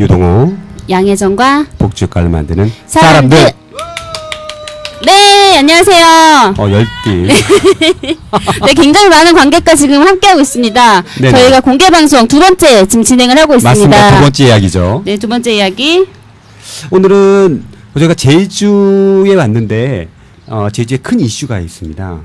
유동호 양혜정과 복지효과를 만드는 사람들. 네, 안녕하세요. 열띠. 네, 굉장히 많은 관객과 지금 함께하고 있습니다. 네네. 저희가 공개 방송 두 번째 지금 진행을 하고 있습니다. 맞습니다. 두 번째 이야기죠. 네, 두 번째 이야기. 오늘은 저희가 제주에 왔는데 제주에 큰 이슈가 있습니다.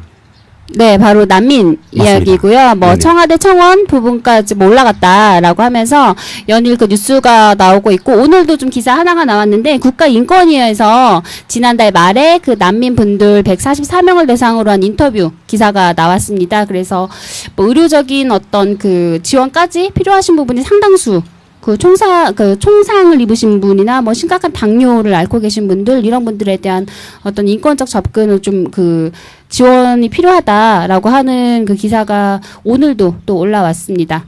네, 바로 난민 맞습니다. 이야기고요. 뭐 네네. 청와대 청원 부분까지 뭐 올라갔다라고 하면서 연일 그 뉴스가 나오고 있고, 오늘도 좀 기사 하나가 나왔는데 국가인권위에서 지난달 말에 그 난민 분들 144명을 대상으로 한 인터뷰 기사가 나왔습니다. 그래서 뭐 의료적인 어떤 그 지원까지 필요하신 부분이 상당수, 그 총상을 입으신 분이나 뭐 심각한 당뇨를 앓고 계신 분들, 이런 분들에 대한 어떤 인권적 접근을 좀 그 지원이 필요하다라고 하는 그 기사가 오늘도 또 올라왔습니다.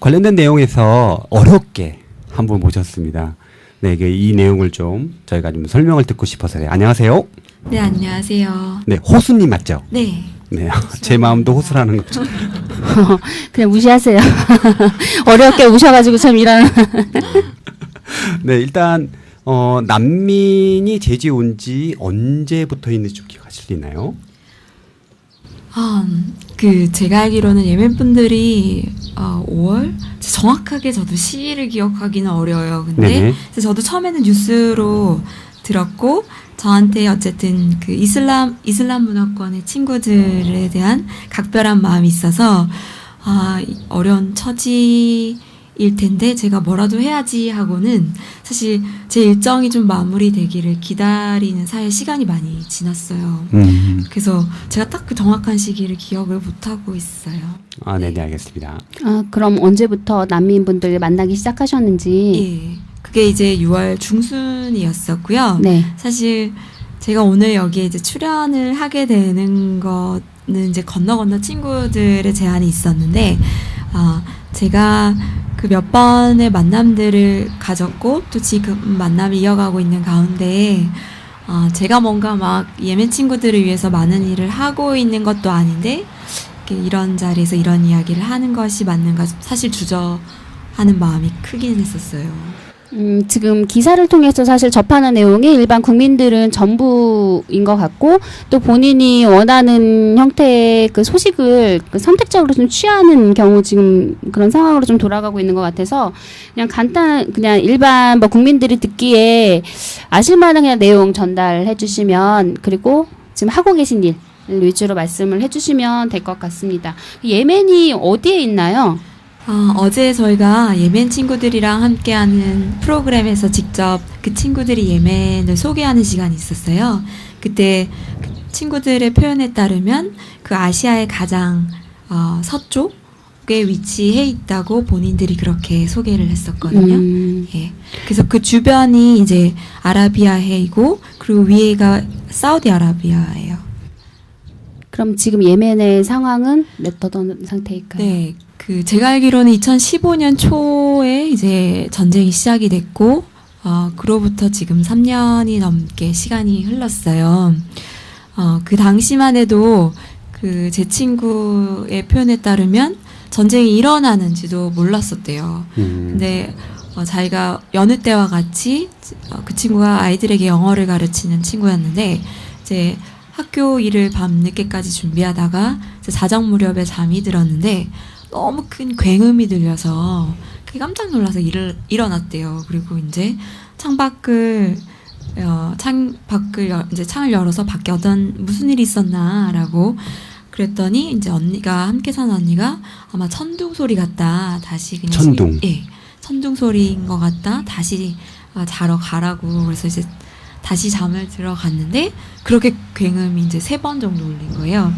관련된 내용에서 어렵게 한 분 모셨습니다. 네, 이 내용을 좀 저희가 좀 설명을 듣고 싶어서요. 안녕하세요. 네, 안녕하세요. 네, 호수님 맞죠? 네. 네, 제 마음도 호수라는 거죠. 그냥 무시하세요. 어렵게 우셔가지고 참 이런. 네, 일단 난민이 제주에 온 지 언제부터 있는지 좀 기억하실 수 있나요? 제가 알기로는 예멘 분들이 5월? 정확하게 저도 시기를 기억하기는 어려워요. 근데 네네. 저도 처음에는 뉴스로 들었고, 저한테 어쨌든 그 이슬람 문화권의 친구들에 대한 각별한 마음이 있어서 어려운 처지일 텐데 제가 뭐라도 해야지 하고는 사실 제 일정이 좀 마무리되기를 기다리는 사이에 시간이 많이 지났어요. 그래서 제가 딱 그 정확한 시기를 기억을 못하고 있어요. 네네, 알겠습니다. 그럼 언제부터 난민분들 만나기 시작하셨는지. 예. 그게 이제 6월 중순이었었고요. 네. 사실 제가 오늘 여기에 이제 출연을 하게 되는 거는 이제 건너 친구들의 제안이 있었는데, 제가 그 몇 번의 만남들을 가졌고 또 지금 만남을 이어가고 있는 가운데 제가 뭔가 막 예멘 친구들을 위해서 많은 일을 하고 있는 것도 아닌데 이런 자리에서 이런 이야기를 하는 것이 맞는가 사실 주저하는 마음이 크긴 했었어요. 지금 기사를 통해서 사실 접하는 내용이 일반 국민들은 전부인 것 같고, 또 본인이 원하는 형태의 그 소식을 그 선택적으로 좀 취하는 경우, 지금 그런 상황으로 좀 돌아가고 있는 것 같아서 그냥 일반 뭐 국민들이 듣기에 아실만한 그냥 내용 전달해 주시면, 그리고 지금 하고 계신 일 위주로 말씀을 해주시면 될 것 같습니다. 예멘이 어디에 있나요? 어제 저희가 예멘 친구들이랑 함께하는 프로그램에서 직접 그 친구들이 예멘을 소개하는 시간이 있었어요. 그때 그 친구들의 표현에 따르면 그 아시아의 가장 서쪽에 위치해 있다고 본인들이 그렇게 소개를 했었거든요. 예. 그래서 그 주변이 이제 아라비아해이고, 그리고 위에가 사우디아라비아예요. 그럼 지금 예멘의 상황은 어떤 상태일까요? 네. 제가 알기로는 2015년 초에 이제 전쟁이 시작이 됐고, 그로부터 지금 3년이 넘게 시간이 흘렀어요. 그 당시만 해도 제 친구의 표현에 따르면 전쟁이 일어나는지도 몰랐었대요. 근데 자기가 여느 때와 같이 그 친구가 아이들에게 영어를 가르치는 친구였는데, 이제 학교 일을 밤늦게까지 준비하다가 이제 자정 무렵에 잠이 들었는데 너무 큰 굉음이 들려서 깜짝 놀라서 일어났대요. 그리고 이제 창을 열어서 밖에 무슨 일이 있었나라고 그랬더니, 이제 함께 사는 언니가 아마 천둥 소리 같다. 다시 그냥 천둥. 천둥 소리인 것 같다. 다시 자러 가라고. 그래서 이제 다시 잠을 들어갔는데 그렇게 굉음이 이제 3번 정도 울린 거예요.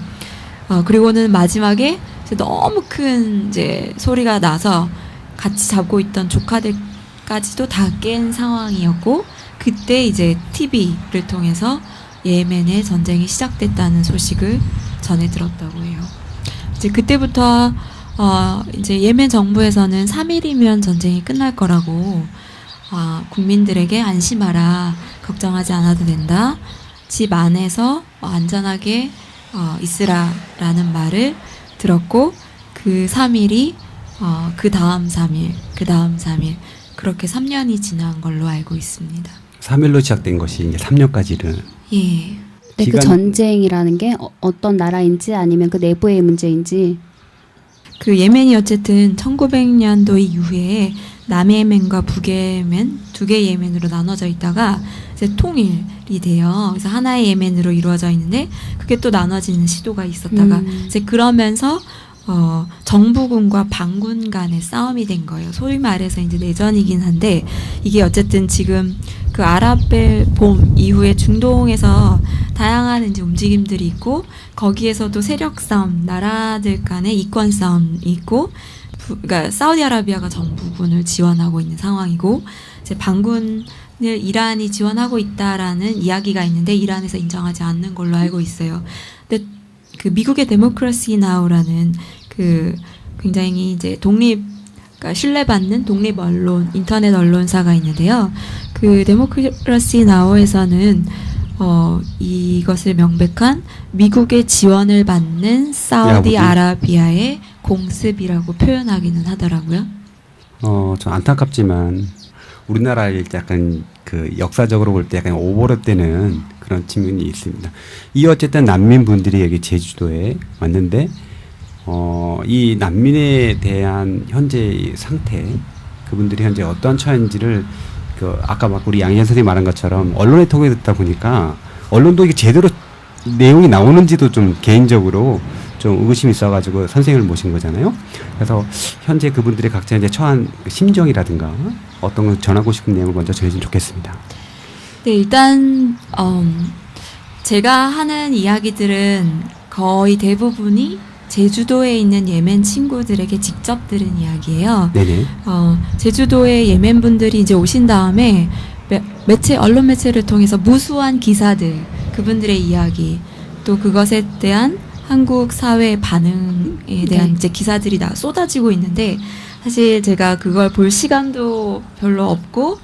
그리고는 마지막에 너무 큰 이제 소리가 나서 같이 자고 있던 조카들까지도 다 깬 상황이었고, 그때 이제 TV를 통해서 예멘의 전쟁이 시작됐다는 소식을 전해 들었다고 해요. 이제 그때부터 이제 예멘 정부에서는 3일이면 전쟁이 끝날 거라고 국민들에게 안심하라, 걱정하지 않아도 된다, 집 안에서 안전하게 있으라라는 말을 들었고, 그 3일이 그 다음 3일 그렇게 3년이 지난 걸로 알고 있습니다. 3일로 시작된 것이 이제 3년까지는 예. 네, 그 기간- 전쟁이라는 게 어떤 나라인지 아니면 그 내부의 문제인지. 그 예멘이 어쨌든 1900년도 이후에 남예멘과 북예멘 두 개 예멘으로 나눠져 있다가 이제 통일이 돼요. 그래서 하나의 예멘으로 이루어져 있는데 그게 또 나눠지는 시도가 있었다가 이제 그러면서 정부군과 반군 간의 싸움이 된 거예요. 소위 말해서 이제 내전이긴 한데 이게 어쨌든 지금 그 아랍의 봄 이후에 중동에서 다양한 이제 움직임들이 있고 거기에서도 세력 싸움, 나라들 간의 이권 싸움이 있고 그러니까 사우디아라비아가 정부군을 지원하고 있는 상황이고 이제 반군을 이란이 지원하고 있다라는 이야기가 있는데 이란에서 인정하지 않는 걸로 알고 있어요. 근데 그 미국의 데모크라시 나우라는 그 굉장히 이제 그러니까 신뢰받는 독립 언론, 인터넷 언론사가 있는데요. 그 데모크라시 나우에서는 이것을 명백한 미국의 지원을 받는 사우디아라비아의 공습이라고 표현하기는 하더라고요. 좀 안타깝지만 우리나라에 약간 그 역사적으로 볼 때 약간 오버랩되는 그런 측면이 있습니다. 이 어쨌든 난민분들이 여기 제주도에 왔는데 이 난민에 대한 현재 상태, 그분들이 현재 어떠한 처한지를 아까 막 우리 양현 선생님 말한 것처럼 언론에 통해 듣다 보니까 언론도 이게 제대로 내용이 나오는지도 좀 개인적으로 좀 의구심이 있어가지고 선생님을 모신 거잖아요. 그래서 현재 그분들의 각자 이제 처한 심정이라든가 어떤 걸 전하고 싶은 내용을 먼저 전해주면 좋겠습니다. 네, 일단 제가 하는 이야기들은 거의 대부분이 제주도에 있는 예멘 친구들에게 직접 들은 이야기예요. 네네. 제주도에 예멘 분들이 이제 오신 다음에 언론 매체를 통해서 무수한 기사들, 그분들의 이야기, 또 그것에 대한 한국 사회의 반응에 대한 이제 기사들이 쏟아지고 있는데 사실 제가 그걸 볼 시간도 별로 없고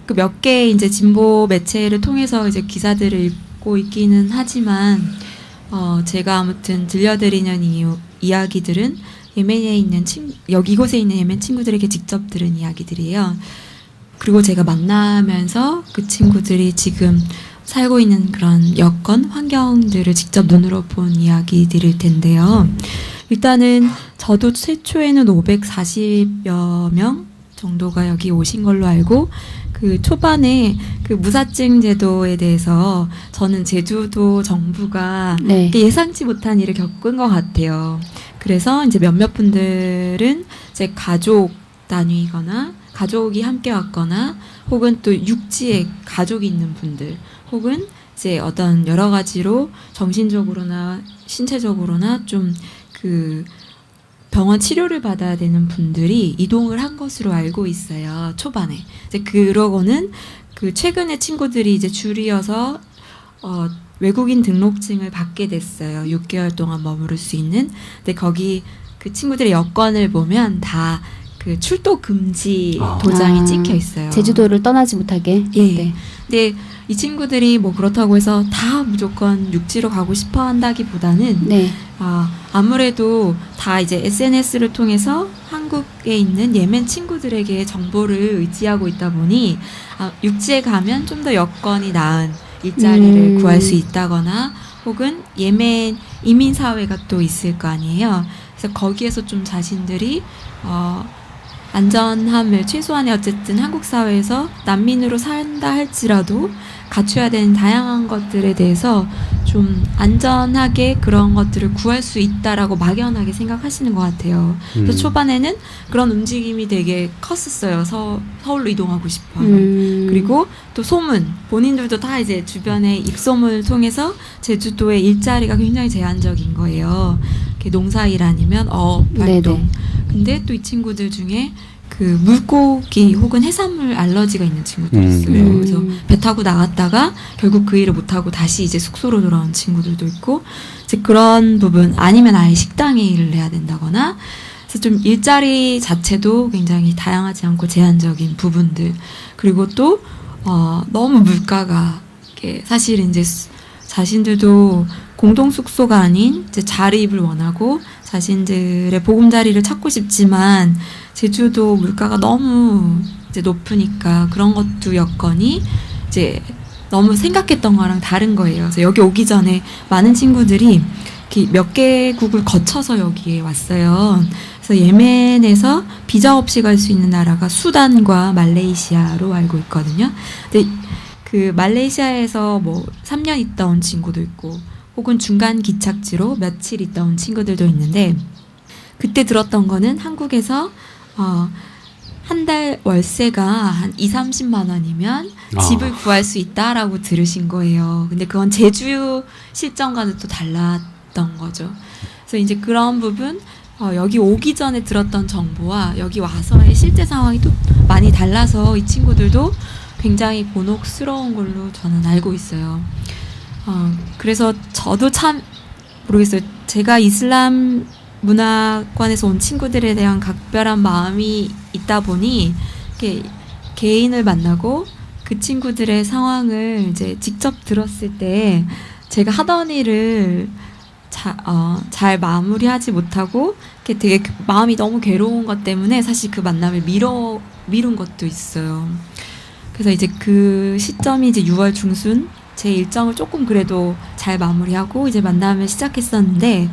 그 몇 개의 이제 진보 매체를 통해서 이제 기사들을 읽고 있기는 하지만 제가 아무튼 들려드리는 이야기들은 예멘에 있는 이곳에 있는 예멘 친구들에게 직접 들은 이야기들이에요. 그리고 제가 만나면서 그 친구들이 지금 살고 있는 그런 여건, 환경들을 직접 눈으로 본 이야기들일 텐데요. 일단은 저도 최초에는 540여 명 정도가 여기 오신 걸로 알고 그 초반에 그 무사증 제도에 대해서 저는 제주도 정부가 네. 예상치 못한 일을 겪은 것 같아요. 그래서 이제 몇몇 분들은 제 가족 단위거나 가족이 함께 왔거나 혹은 또 육지에 가족이 있는 분들 혹은 이제 어떤 여러 가지로 정신적으로나 신체적으로나 좀 그 병원 치료를 받아야 되는 분들이 이동을 한 것으로 알고 있어요. 초반에. 이제 그러고는 그 최근에 친구들이 이제 줄이어서 외국인 등록증을 받게 됐어요. 6개월 동안 머무를 수 있는. 근데 거기 그 친구들의 여건을 보면 다 그 출도 금지 도장이 찍혀 있어요. 제주도를 떠나지 못하게. 예. 네. 근데 이 친구들이 뭐 그렇다고 해서 다 무조건 육지로 가고 싶어 한다기보다는 네. 아무래도 다 이제 SNS를 통해서 한국에 있는 예멘 친구들에게 정보를 의지하고 있다 보니 육지에 가면 좀 더 여건이 나은 일자리를 구할 수 있다거나 혹은 예멘 이민 사회가 또 있을 거 아니에요. 그래서 거기에서 좀 자신들이 안전함을 최소한의 어쨌든 한국 사회에서 난민으로 산다 할지라도 갖춰야 되는 다양한 것들에 대해서 좀 안전하게 그런 것들을 구할 수 있다라고 막연하게 생각하시는 것 같아요. 그래서 초반에는 그런 움직임이 되게 컸었어요. 서울로 이동하고 싶어. 그리고 또 소문, 본인들도 다 이제 주변의 입소문을 통해서 제주도의 일자리가 굉장히 제한적인 거예요. 이렇게 농사일 아니면 활동. 네네. 근데 또 이 친구들 중에 그 물고기 혹은 해산물 알러지가 있는 친구들이 있어요. 그래서 배 타고 나갔다가 결국 그 일을 못 하고 다시 이제 숙소로 돌아온 친구들도 있고 이제 그런 부분 아니면 아예 식당에 일을 해야 된다거나 그래서 좀 일자리 자체도 굉장히 다양하지 않고 제한적인 부분들 그리고 또 너무 물가가 이렇게 사실 이제 자신들도 공동 숙소가 아닌 이제 자립을 원하고 자신들의 보금자리를 찾고 싶지만 제주도 물가가 너무 이제 높으니까 그런 것도 여건이 이제 너무 생각했던 거랑 다른 거예요. 그래서 여기 오기 전에 많은 친구들이 이렇게 몇 개국을 거쳐서 여기에 왔어요. 그래서 예멘에서 비자 없이 갈 수 있는 나라가 수단과 말레이시아로 알고 있거든요. 근데 그 말레이시아에서 뭐 3년 있다 온 친구도 있고 혹은 중간 기착지로 며칠 있다 온 친구들도 있는데 그때 들었던 거는 한국에서 한 달 월세가 한 20-30만 원이면 집을 구할 수 있다라고 들으신 거예요. 근데 그건 제주 실정과는 또 달랐던 거죠. 그래서 이제 그런 부분 여기 오기 전에 들었던 정보와 여기 와서의 실제 상황이 또 많이 달라서 이 친구들도 굉장히 곤혹스러운 걸로 저는 알고 있어요. 그래서 저도 참 모르겠어요. 제가 이슬람 문화권에서 온 친구들에 대한 각별한 마음이 있다 보니 이렇게 개인을 만나고 그 친구들의 상황을 이제 직접 들었을 때 제가 하던 일을 잘 마무리하지 못하고 이렇게 되게 마음이 너무 괴로운 것 때문에 사실 그 만남을 미룬 것도 있어요. 그래서 이제 그 시점이 이제 6월 중순 제 일정을 조금 그래도 잘 마무리하고 이제 만남을 시작했었는데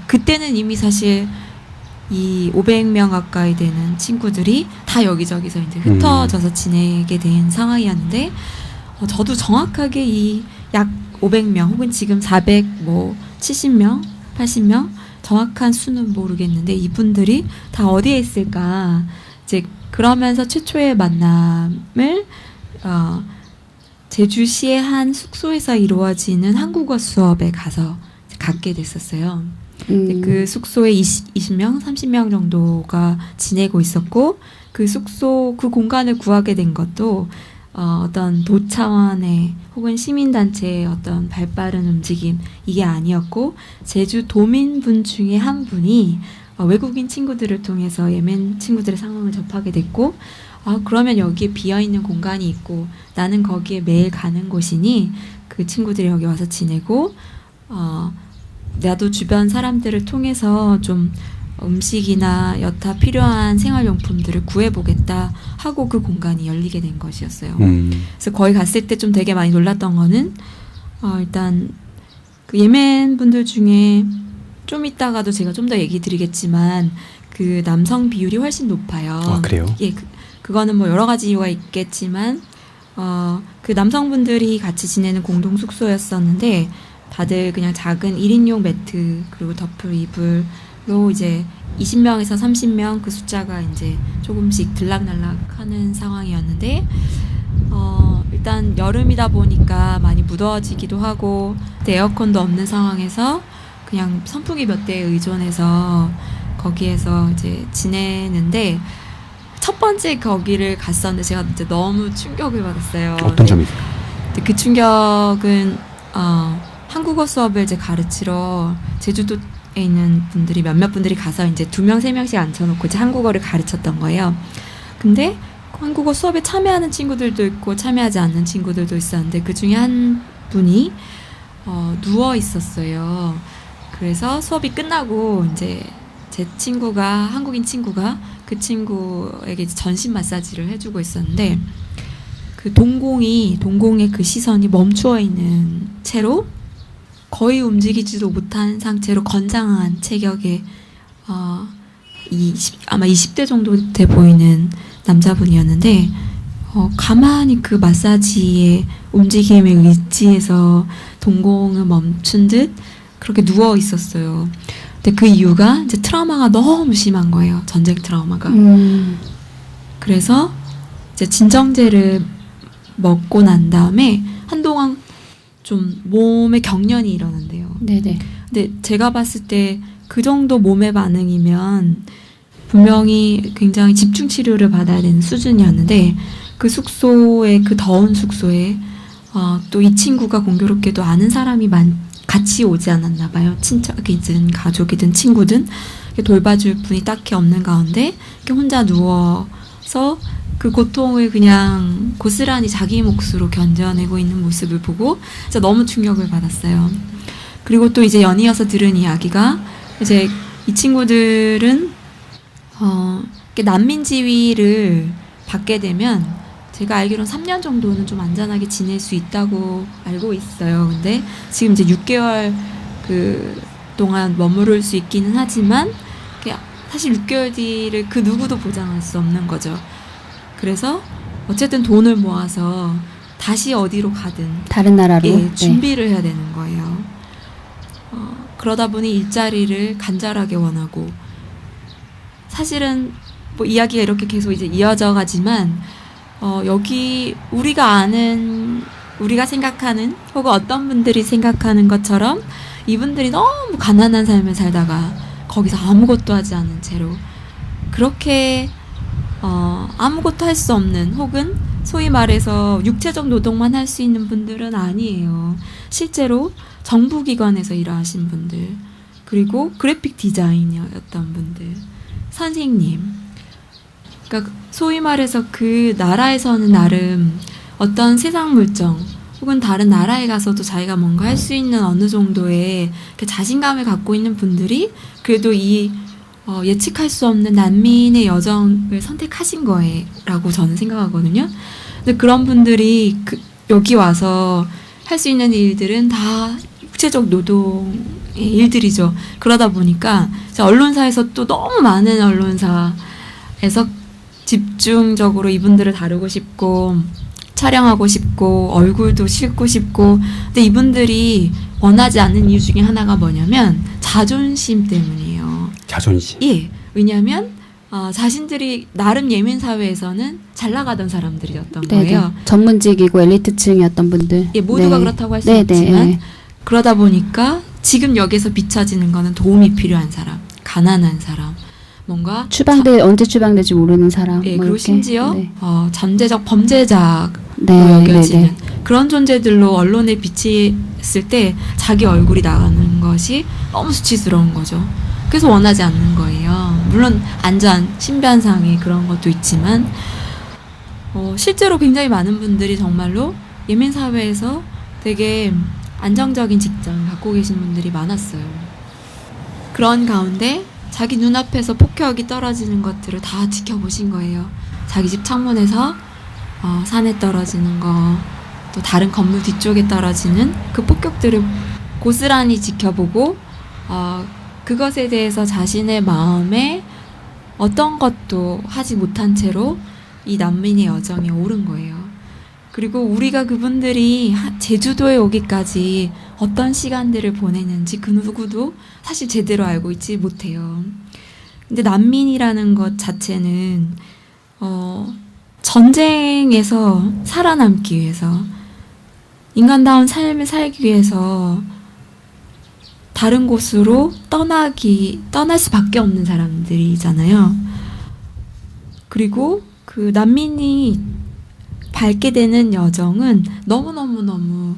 그때는 이미 사실 이 500명 가까이 되는 친구들이 다 여기저기서 이제 흩어져서 지내게 된 상황이었는데 저도 정확하게 이 약 500명 혹은 지금 70명, 80명 정확한 수는 모르겠는데 이분들이 다 어디에 있을까 이제 그러면서 최초의 만남을 제주시의 한 숙소에서 이루어지는 한국어 수업에 가서 갖게 됐었어요. 그 숙소에 20명, 30명 정도가 지내고 있었고 그 숙소, 그 공간을 구하게 된 것도 어떤 도 차원의 혹은 시민단체의 어떤 발빠른 움직임 이게 아니었고 제주 도민분 중에 한 분이 외국인 친구들을 통해서 예멘 친구들의 상황을 접하게 됐고 그러면 여기에 비어있는 공간이 있고 나는 거기에 매일 가는 곳이니 그 친구들이 여기 와서 지내고 나도 주변 사람들을 통해서 좀 음식이나 여타 필요한 생활용품들을 구해보겠다 하고 그 공간이 열리게 된 것이었어요. 그래서 거기 갔을 때 좀 되게 많이 놀랐던 거는 일단 그 예멘 분들 중에 좀 이따가도 제가 좀 더 얘기 드리겠지만 그 남성 비율이 훨씬 높아요. 그래요? 예, 그거는 뭐 여러 가지 이유가 있겠지만 그 남성분들이 같이 지내는 공동 숙소였었는데 다들 그냥 작은 1인용 매트 그리고 덮을 이불로 이제 20명에서 30명 그 숫자가 이제 조금씩 들락날락하는 상황이었는데 일단 여름이다 보니까 많이 무더워지기도 하고 에어컨도 없는 상황에서 그냥 선풍기 몇 대에 의존해서 거기에서 이제 지내는데 첫 번째 거기를 갔었는데 제가 이제 너무 충격을 받았어요. 어떤 점이세요? 그 충격은 한국어 수업을 이제 가르치러 제주도에 있는 분들이 몇몇 분들이 가서 이제 2명, 3명씩 앉혀놓고 이제 한국어를 가르쳤던 거예요. 근데 한국어 수업에 참여하는 친구들도 있고 참여하지 않는 친구들도 있었는데 그 중에 한 분이 누워 있었어요. 그래서 수업이 끝나고 이제 제 친구가 한국인 친구가 그 친구에게 전신 마사지를 해주고 있었는데 그 동공의 그 시선이 멈추어 있는 채로 거의 움직이지도 못한 상태로 건장한 체격의 아마 20대 정도 돼 보이는 남자분이었는데 가만히 그 마사지의 움직임에 의지해서 동공을 멈춘 듯 그렇게 누워 있었어요. 근데 그 이유가 이제 트라우마가 너무 심한 거예요. 전쟁 트라우마가. 그래서 이제 진정제를 먹고 난 다음에 한동안 좀 몸에 경련이 일어난대요. 네네. 근데 제가 봤을 때 그 정도 몸의 반응이면 분명히 굉장히 집중 치료를 받아야 되는 수준이었는데 그 숙소에 그 더운 숙소에 또 이 친구가 공교롭게도 아는 사람이 같이 오지 않았나 봐요. 친척이든 가족이든 친구든 돌봐줄 분이 딱히 없는 가운데 혼자 누워서 그 고통을 그냥 고스란히 자기 몫으로 견뎌내고 있는 모습을 보고 진짜 너무 충격을 받았어요. 그리고 또 이제 연이어서 들은 이야기가 이제 이 친구들은 이렇게 난민 지위를 받게 되면 제가 알기로는 3년 정도는 좀 안전하게 지낼 수 있다고 알고 있어요. 근데 지금 이제 6개월 그 동안 머무를 수 있기는 하지만 사실 6개월 뒤를 그 누구도 보장할 수 없는 거죠. 그래서 어쨌든 돈을 모아서 다시 어디로 가든 다른 나라로 네. 준비를 해야 되는 거예요. 그러다 보니 일자리를 간절하게 원하고 사실은 뭐 이야기가 이렇게 계속 이제 이어져 가지만 여기 우리가 아는 우리가 생각하는 혹은 어떤 분들이 생각하는 것처럼 이분들이 너무 가난한 삶을 살다가 거기서 아무것도 하지 않은 채로 그렇게 아무것도 할 수 없는 혹은 소위 말해서 육체적 노동만 할 수 있는 분들은 아니에요. 실제로 정부기관에서 일하신 분들, 그리고 그래픽 디자이너였던 분들, 선생님. 그러니까 소위 말해서 그 나라에서는 나름 어떤 세상 물정 혹은 다른 나라에 가서도 자기가 뭔가 할 수 있는 어느 정도의 자신감을 갖고 있는 분들이 그래도 이 예측할 수 없는 난민의 여정을 선택하신 거라고 저는 생각하거든요. 근데 그런 분들이 여기 와서 할 수 있는 일들은 다 육체적 노동의 일들이죠. 그러다 보니까 언론사에서 또 너무 많은 언론사에서 집중적으로 이분들을 다루고 싶고 촬영하고 싶고 얼굴도 싣고 싶고 근데 이분들이 원하지 않는 이유 중에 하나가 뭐냐면 자존심 때문이에요. 자존심. 예. 왜냐하면 자신들이 나름 예멘 사회에서는 잘 나가던 사람들이었던 네네. 거예요. 전문직이고 엘리트층이었던 분들. 예, 모두가 네. 그렇다고 할 수 네네. 없지만 그러다 보니까 지금 여기서 비춰지는 거는 도움이 필요한 사람, 가난한 사람, 뭔가 언제 추방될지 모르는 사람. 예, 뭐 그리고 이렇게. 심지어 네. 잠재적 범죄자로 네, 여겨지는 네, 네. 그런 존재들로 언론에 비치했을 때 자기 얼굴이 나가는 것이 너무 수치스러운 거죠. 그래서 원하지 않는 거예요. 물론 안전, 신변상의 그런 것도 있지만 실제로 굉장히 많은 분들이 정말로 예멘 사회에서 되게 안정적인 직장을 갖고 계신 분들이 많았어요. 그런 가운데 자기 눈앞에서 폭격이 떨어지는 것들을 다 지켜보신 거예요. 자기 집 창문에서 산에 떨어지는 거, 또 다른 건물 뒤쪽에 떨어지는 그 폭격들을 고스란히 지켜보고 그것에 대해서 자신의 마음에 어떤 것도 하지 못한 채로 이 난민의 여정에 오른 거예요. 그리고 우리가 그분들이 제주도에 오기까지 어떤 시간들을 보내는지 그 누구도 사실 제대로 알고 있지 못해요. 근데 난민이라는 것 자체는 전쟁에서 살아남기 위해서 인간다운 삶을 살기 위해서 다른 곳으로 떠날 수밖에 없는 사람들이잖아요. 그리고 그 난민이 밟게 되는 여정은 너무너무너무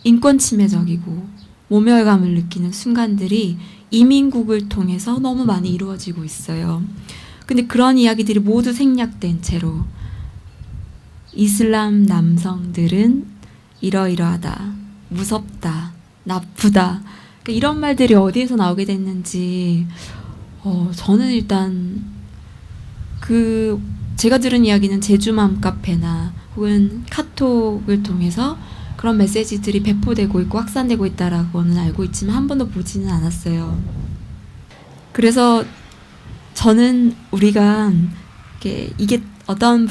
인권 침해적이고 모멸감을 느끼는 순간들이 이민국을 통해서 너무 많이 이루어지고 있어요. 근데 그런 이야기들이 모두 생략된 채로 이슬람 남성들은 이러이러하다, 무섭다, 나쁘다, 그러니까 이런 말들이 어디에서 나오게 됐는지 저는 일단 제가 들은 이야기는 제주맘 카페나 혹은 카톡을 통해서 그런 메시지들이 배포되고 있고 확산되고 있다라고는 알고 있지만 한 번도 보지는 않았어요. 그래서 저는 우리가 이게 어떤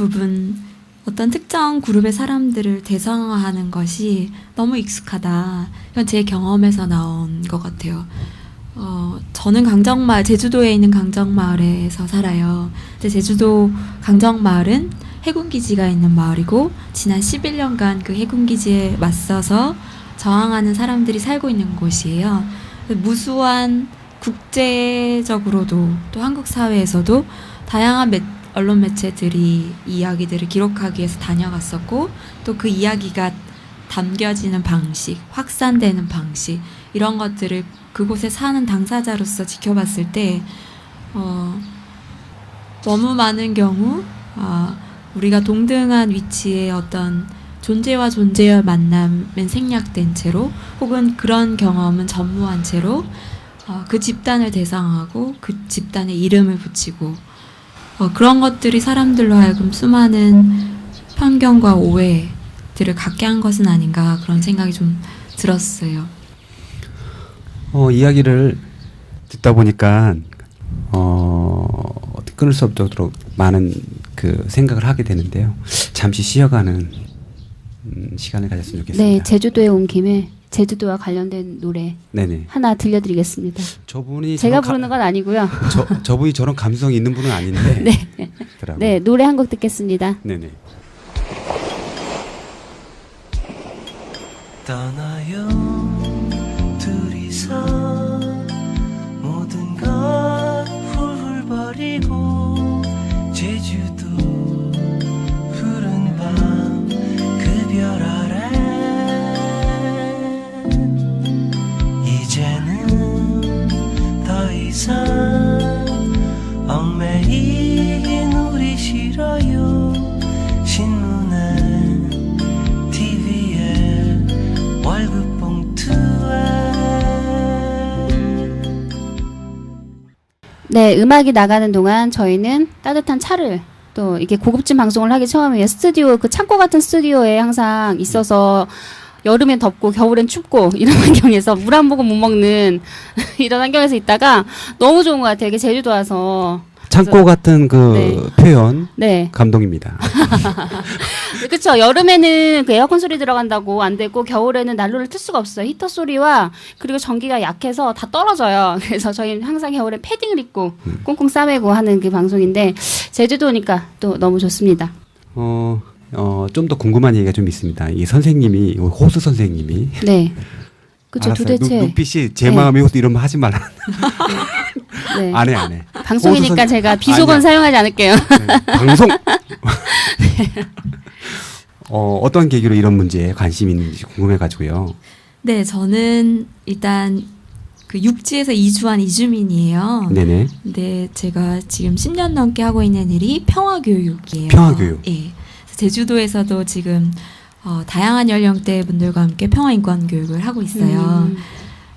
특정 그룹의 사람들을 대상화하는 것이 너무 익숙하다. 이건 제 경험에서 나온 것 같아요. 저는 제주도에 있는 강정마을에서 살아요. 근데 제주도 강정마을은 해군기지가 있는 마을이고 지난 11년간 그 해군기지에 맞서서 저항하는 사람들이 살고 있는 곳이에요. 무수한 국제적으로도 또 한국 사회에서도 다양한 언론 매체들이 이 이야기들을 기록하기 위해서 다녀갔었고 또 그 이야기가 담겨지는 방식, 확산되는 방식 이런 것들을 그곳에 사는 당사자로서 지켜봤을 때 너무 많은 경우 우리가 동등한 위치의 어떤 존재와 존재의 만남은 생략된 채로 혹은 그런 경험은 전무한 채로 그 집단을 대상하고 그 집단의 이름을 붙이고 그런 것들이 사람들로 하여금 수많은 편견과 오해들을 갖게 한 것은 아닌가 그런 생각이 좀 들었어요. 이야기를 듣다 보니까 끊을 수 없도록 많은 그 생각을 하게 되는데요. 잠시 쉬어가는 시간을 가졌으면 좋겠습니다. 네, 제주도에 온 김에 제주도와 관련된 노래 네네. 하나 들려드리겠습니다. 저분이 제가 저런 부르는 건 아니고요. 저분이 저런 감성이 있는 분은 아닌데. 네, 더라고요. 네, 노래 한 곡 듣겠습니다. 네네. 떠나요 둘이서 모든 것 훌훌 버리고 제주도 푸른 밤 그 별 아래 이제는 더 이상 얽매이긴 우리 싫어요 신문에 TV에 월급 봉투에 네, 음악이 나가는 동안 저희는 따뜻한 차를 또 이게 고급진 방송을 하기 처음이에요. 스튜디오 그 창고 같은 스튜디오에 항상 있어서 여름엔 덥고 겨울엔 춥고 이런 환경에서 물 한 모금 못 먹는 이런 환경에서 있다가 너무 좋은 것 같아요. 이게 제주도 와서 창고 같은 그 표현 네. 감동입니다. 그렇죠. 여름에는 그 에어컨 소리 들어간다고 안 되고 겨울에는 난로를 틀 수가 없어요. 히터 소리와 그리고 전기가 약해서 다 떨어져요. 그래서 저희는 항상 겨울에 패딩을 입고 꽁꽁 싸매고 하는 그 방송인데 제주도 오니까 또 너무 좋습니다. 좀 더 궁금한 얘기가 좀 있습니다. 이 선생님이 호수 선생님이 네. 그렇죠. 알았어요. 도대체 눈빛이 제 네. 마음이 호수 이러면 하지 말라. 네. 안 해. 방송이니까 호수 선- 제가 비속어 아니야. 사용하지 않을게요. 네, 방송. 어떤 계기로 이런 문제에 관심이 있는지 궁금해가지고요. 네, 저는 일단 그 육지에서 이주한 이주민이에요. 네네. 근데 제가 지금 10년 넘게 하고 있는 일이 평화교육이에요. 평화교육. 예. 그래서 제주도에서도 지금 다양한 연령대 분들과 함께 평화인권 교육을 하고 있어요.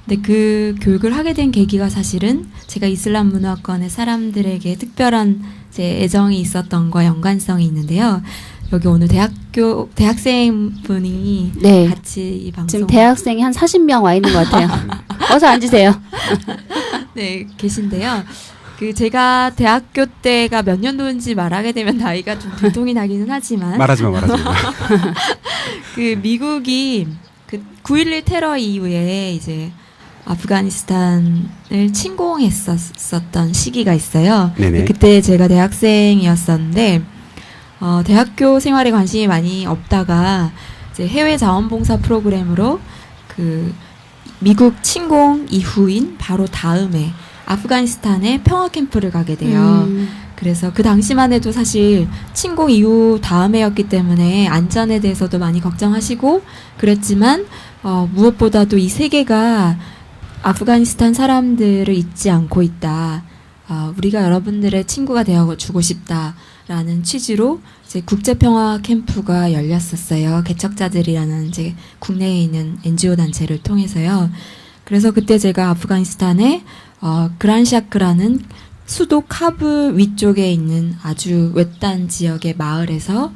근데 그 교육을 하게 된 계기가 사실은 제가 이슬람 문화권의 사람들에게 특별한 제 애정이 있었던과 연관성이 있는데요. 여기 오늘 대학생 분이 네. 같이 이 방송 지금 대학생이 한 40명 와 있는 것 같아요. 어서 앉으세요. 네, 계신데요. 그 제가 대학교 때가 몇 년도인지 말하게 되면 나이가 좀 들통이 나기는 하지만 말하지 마. 그 미국이 그 9.11 테러 이후에 이제 아프가니스탄을 침공했었던 시기가 있어요. 네네. 그때 제가 대학생이었었는데 대학교 생활에 관심이 많이 없다가 이제 해외 자원봉사 프로그램으로 그 미국 침공 이후인 바로 다음에 아프가니스탄에 평화 캠프를 가게 돼요. 그래서 그 당시만 해도 사실 침공 이후 다음해였기 때문에 안전에 대해서도 많이 걱정하시고 그랬지만 무엇보다도 이 세계가 아프가니스탄 사람들을 잊지 않고 있다. 우리가 여러분들의 친구가 되어주고 싶다라는 취지로 이제 국제평화 캠프가 열렸었어요. 개척자들이라는 이제 국내에 있는 NGO 단체를 통해서요. 그래서 그때 제가 아프가니스탄에 그란샤크라는 수도 카불 위쪽에 있는 아주 외딴 지역의 마을에서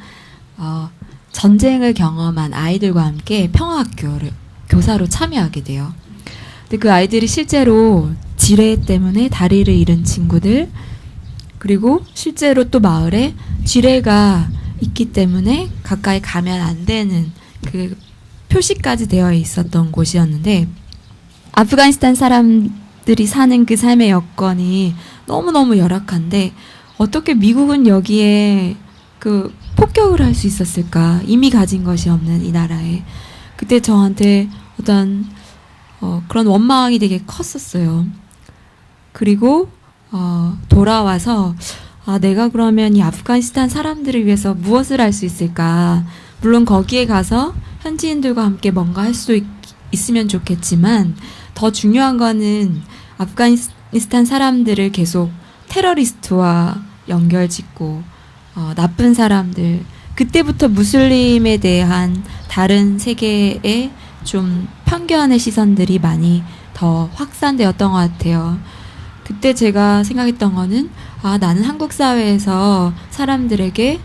전쟁을 경험한 아이들과 함께 평화학교를 교사로 참여하게 돼요. 근데 그 아이들이 실제로 지뢰 때문에 다리를 잃은 친구들 그리고 실제로 또 마을에 지뢰가 있기 때문에 가까이 가면 안 되는 그 표시까지 되어 있었던 곳이었는데 아프가니스탄 사람들이 사는 그 삶의 여건이 너무너무 열악한데 어떻게 미국은 여기에 그 폭격을 할 수 있었을까? 이미 가진 것이 없는 이 나라에. 그때 저한테 어떤 그런 원망이 되게 컸었어요. 그리고 돌아와서 내가 그러면 이 아프가니스탄 사람들을 위해서 무엇을 할 수 있을까? 물론 거기에 가서 현지인들과 함께 뭔가 할 수 있으면 좋겠지만 더 중요한 거는 아프가니스탄 사람들을 계속 테러리스트와 연결짓고 나쁜 사람들 그때부터 무슬림에 대한 다른 세계의 좀 편견의 시선들이 많이 더 확산되었던 것 같아요. 그때 제가 생각했던 거는 나는 한국 사회에서 사람들에게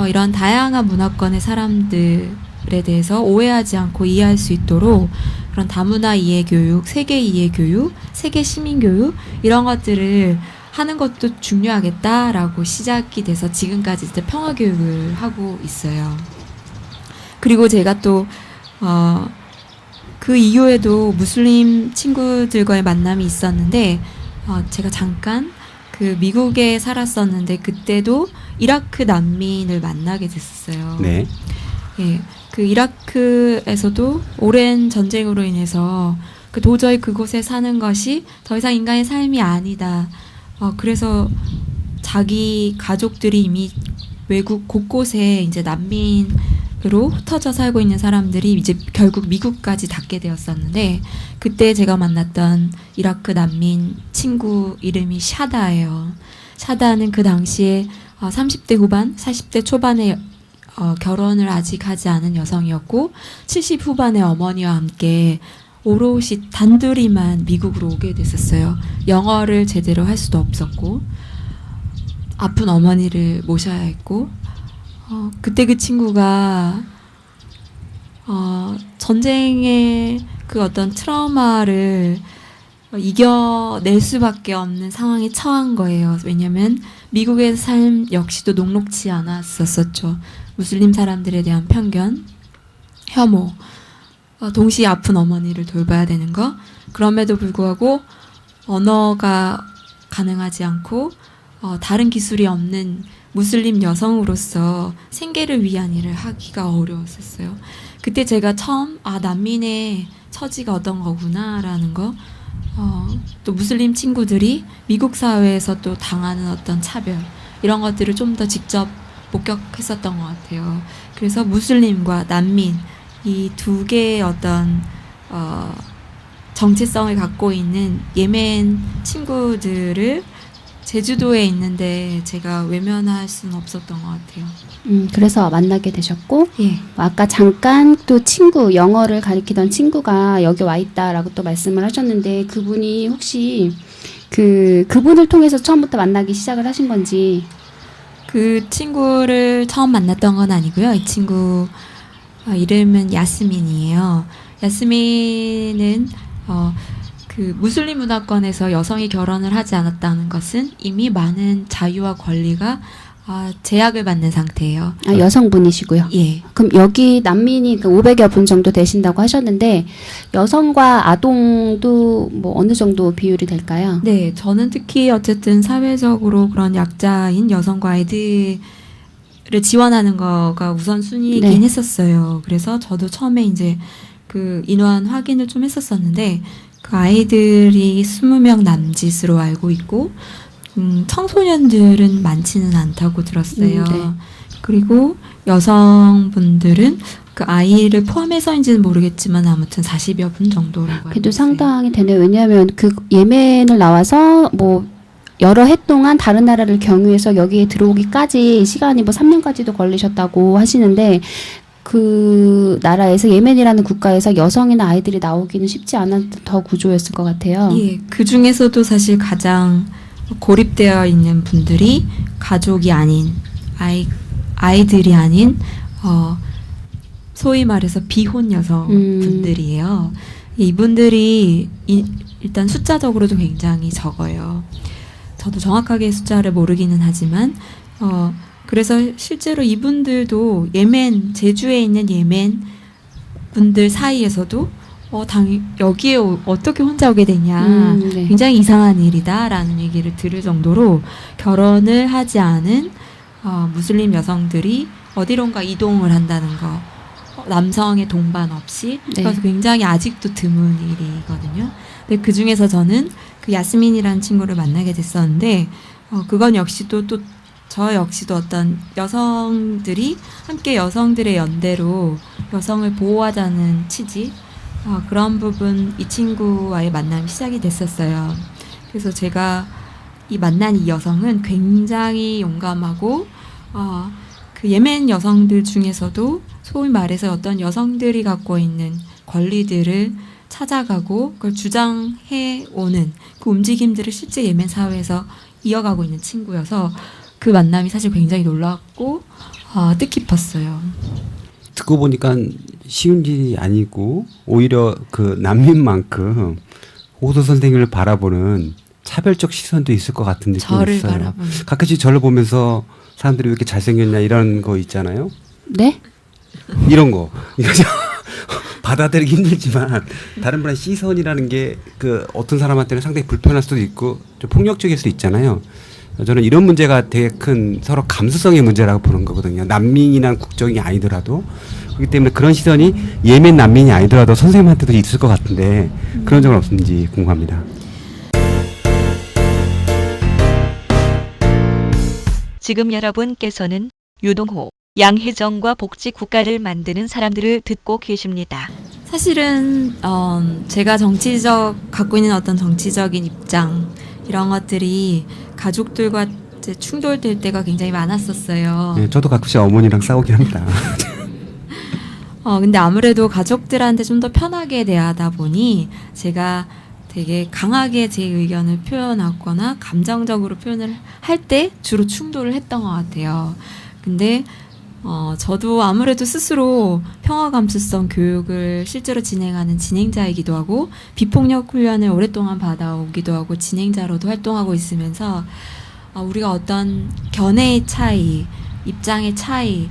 이런 다양한 문화권의 사람들에 대해서 오해하지 않고 이해할 수 있도록 그런 다문화 이해 교육, 세계 이해 교육, 세계 시민 교육 이런 것들을 하는 것도 중요하겠다라고 시작이 돼서 지금까지 이제 평화 교육을 하고 있어요. 그리고 제가 또 그 이후에도 무슬림 친구들과의 만남이 있었는데 제가 잠깐 그 미국에 살았었는데 그때도 이라크 난민을 만나게 됐었어요. 네. 예, 그 이라크에서도 오랜 전쟁으로 인해서 도저히 그곳에 사는 것이 더 이상 인간의 삶이 아니다. 그래서 자기 가족들이 이미 외국 곳곳에 이제 난민으로 흩어져 살고 있는 사람들이 이제 결국 미국까지 닿게 되었었는데 그때 제가 만났던 이라크 난민 친구 이름이 샤다예요. 샤다는 그 당시에 30대 후반, 40대 초반에 결혼을 아직 하지 않은 여성이었고 70 후반의 어머니와 함께 오롯이 단둘이만 미국으로 오게 됐었어요. 영어를 제대로 할 수도 없었고 아픈 어머니를 모셔야 했고 그때 그 친구가 전쟁의 그 어떤 트라우마를 이겨낼 수밖에 없는 상황에 처한 거예요. 왜냐하면 미국의 삶 역시도 녹록지 않았었죠. 무슬림 사람들에 대한 편견, 혐오, 동시에 아픈 어머니를 돌봐야 되는 거. 그럼에도 불구하고 언어가 가능하지 않고 다른 기술이 없는 무슬림 여성으로서 생계를 위한 일을 하기가 어려웠었어요. 그때 제가 처음 난민의 처지가 어떤 거구나라는 거, 또 무슬림 친구들이 미국 사회에서 또 당하는 어떤 차별 이런 것들을 좀 더 직접 목격했었던 것 같아요. 그래서 무슬림과 난민 이 두 개의 어떤 정체성을 갖고 있는 예멘 친구들을 제주도에 있는데 제가 외면할 수는 없었던 것 같아요. 그래서 만나게 되셨고 예. 아까 잠깐 또 친구 영어를 가리키던 친구가 여기 와 있다라고 또 말씀을 하셨는데 그분이 혹시 그분을 통해서 처음부터 만나기 시작을 하신 건지. 그 친구를 처음 만났던 건 아니고요. 이 친구 이름은 야스민이에요. 야스민은 그 무슬림 문화권에서 여성이 결혼을 하지 않았다는 것은 이미 많은 자유와 권리가 제약을 받는 상태예요. 여성분이시고요. 예. 그럼 여기 난민이 500여 분 정도 되신다고 하셨는데 여성과 아동도 뭐 어느 정도 비율이 될까요? 네, 저는 특히 어쨌든 사회적으로 그런 약자인 여성과 아이들을 지원하는 거가 우선순위이긴 네. 했었어요. 그래서 저도 처음에 이제 그 인원 확인을 좀 했었었는데 그 아이들이 20명 남짓으로 알고 있고 청소년들은 많지는 않다고 들었어요. 네. 그리고 여성분들은 그 아이를 포함해서인지는 모르겠지만 아무튼 40여 분 정도라고 알고 그래도 있어요. 상당히 되네요. 왜냐하면 그 예멘을 나와서 뭐 여러 해 동안 다른 나라를 경유해서 여기에 들어오기까지 시간이 뭐 3년까지도 걸리셨다고 하시는데 그 나라에서 예멘이라는 국가에서 여성이나 아이들이 나오기는 쉽지 않았던 더 구조였을 것 같아요. 예, 그 중에서도 사실 가장 고립되어 있는 분들이 가족이 아닌 아이들이 아닌 소위 말해서 비혼 여성 분들이에요. 이분들이 일단 숫자적으로도 굉장히 적어요. 저도 정확하게 숫자를 모르기는 하지만 그래서 실제로 이분들도 예멘 제주에 있는 예멘 분들 사이에서도 여기에 어떻게 혼자 오게 되냐 네. 굉장히 이상한 일이다라는 얘기를 들을 정도로 결혼을 하지 않은 무슬림 여성들이 어디론가 이동을 한다는 거 남성의 동반 없이 네. 그래서 굉장히 아직도 드문 일이거든요. 근데 그 중에서 저는 그 야스민이라는 친구를 만나게 됐었는데 그건 역시도 또 저 역시도 어떤 여성들이 함께 여성들의 연대로 여성을 보호하자는 취지 그런 부분 이 친구와의 만남이 시작이 됐었어요. 그래서 제가 이 만난 이 여성은 굉장히 용감하고 그 예멘 여성들 중에서도 소위 말해서 어떤 여성들이 갖고 있는 권리들을 찾아가고 그걸 주장해 오는 그 움직임들을 실제 예멘 사회에서 이어가고 있는 친구여서 그 만남이 사실 굉장히 놀랍고 뜻깊었어요. 듣고 보니까 쉬운 일이 아니고 오히려 그 난민만큼 호소 선생님을 바라보는 차별적 시선도 있을 것 같은 느낌이 저를 있어요. 바라보는. 가끔씩 저를 보면서 사람들이 왜 이렇게 잘생겼냐 이런 거 있잖아요. 네? 이런 거. 이거 좀 받아들이기 힘들지만 다른 분의 시선이라는 게 그 어떤 사람한테는 상당히 불편할 수도 있고 좀 폭력적일 수도 있잖아요. 저는 이런 문제가 되게 큰 서로 감수성의 문제라고 보는 거거든요. 난민이나 국적이 아니더라도 그렇기 때문에 그런 시선이 예멘 난민이 아니더라도 선생님한테도 있을 것 같은데 그런 적은 없는지 궁금합니다. 지금 여러분께서는 유동호, 양혜정과 복지국가를 만드는 사람들을 듣고 계십니다. 사실은 제가 갖고 있는 어떤 정치적인 입장 이런 것들이 가족들과 이제 충돌될 때가 굉장히 많았었어요. 네, 저도 가끔씩 어머니랑 싸우긴 합니다. 근데 아무래도 가족들한테 좀 더 편하게 대하다 보니 제가 되게 강하게 제 의견을 표현하거나 감정적으로 표현을 할 때 주로 충돌을 했던 것 같아요. 근데 저도 아무래도 스스로 평화감수성 교육을 실제로 진행하는 진행자이기도 하고 비폭력 훈련을 오랫동안 받아오기도 하고 진행자로도 활동하고 있으면서 우리가 어떤 견해의 차이, 입장의 차이를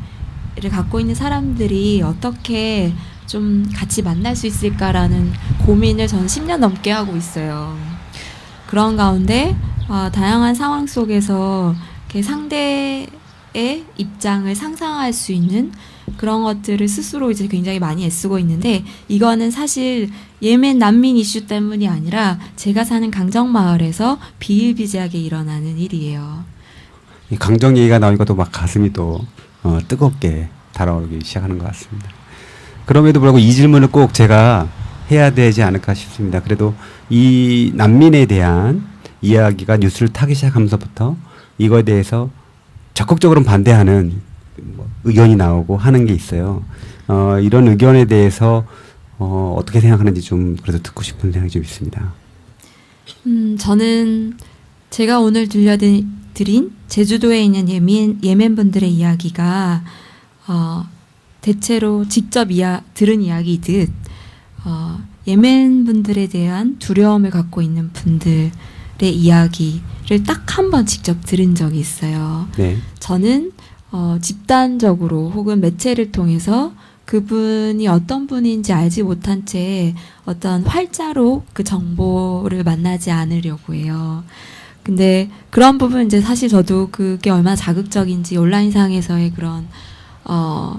갖고 있는 사람들이 어떻게 좀 같이 만날 수 있을까라는 고민을 저는 10년 넘게 하고 있어요. 그런 가운데 다양한 상황 속에서 이렇게 상대의 입장을 상상할 수 있는 그런 것들을 스스로 이제 굉장히 많이 애쓰고 있는데 이거는 사실 예멘 난민 이슈 때문이 아니라 제가 사는 강정마을에서 비일비재하게 일어나는 일이에요. 이 강정 얘기가 나오니까 또 막 가슴이 또 뜨겁게 달아오르기 시작하는 것 같습니다. 그럼에도 불구하고 이 질문을 꼭 제가 해야 되지 않을까 싶습니다. 그래도 이 난민에 대한 이야기가 뉴스를 타기 시작하면서부터 이거에 대해서 적극적으로 반대하는 의견이 나오고 하는 게 있어요. 이런 의견에 대해서 어떻게 생각하는지 좀 그래도 듣고 싶은 생각이 좀 있습니다. 저는 제가 오늘 들려드린 제주도에 있는 예멘 분들의 이야기가 대체로 직접 들은 이야기듯 예멘 분들에 대한 두려움을 갖고 있는 분들의 이야기를 딱 한 번 직접 들은 적이 있어요. 네. 저는 집단적으로 혹은 매체를 통해서 그분이 어떤 분인지 알지 못한 채 어떤 활자로 그 정보를 만나지 않으려고 해요. 근데 그런 부분 이제 사실 저도 그게 얼마나 자극적인지 온라인상에서의 그런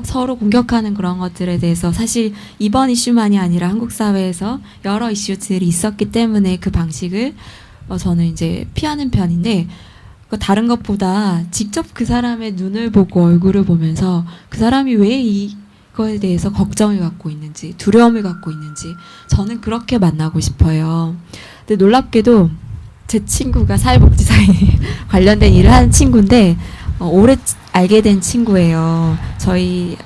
서로 공격하는 그런 것들에 대해서 사실 이번 이슈만이 아니라 한국 사회에서 여러 이슈들이 있었기 때문에 그 방식을 저는 이제 피하는 편인데 다른 것보다 직접 그 사람의 눈을 보고 얼굴을 보면서 그 사람이 왜 이거에 대해서 걱정을 갖고 있는지 두려움을 갖고 있는지 저는 그렇게 만나고 싶어요. 근데 놀랍게도 제 친구가 사회복지사에 관련된 일을 하는 친구인데 오래 알게 된 친구예요. 근데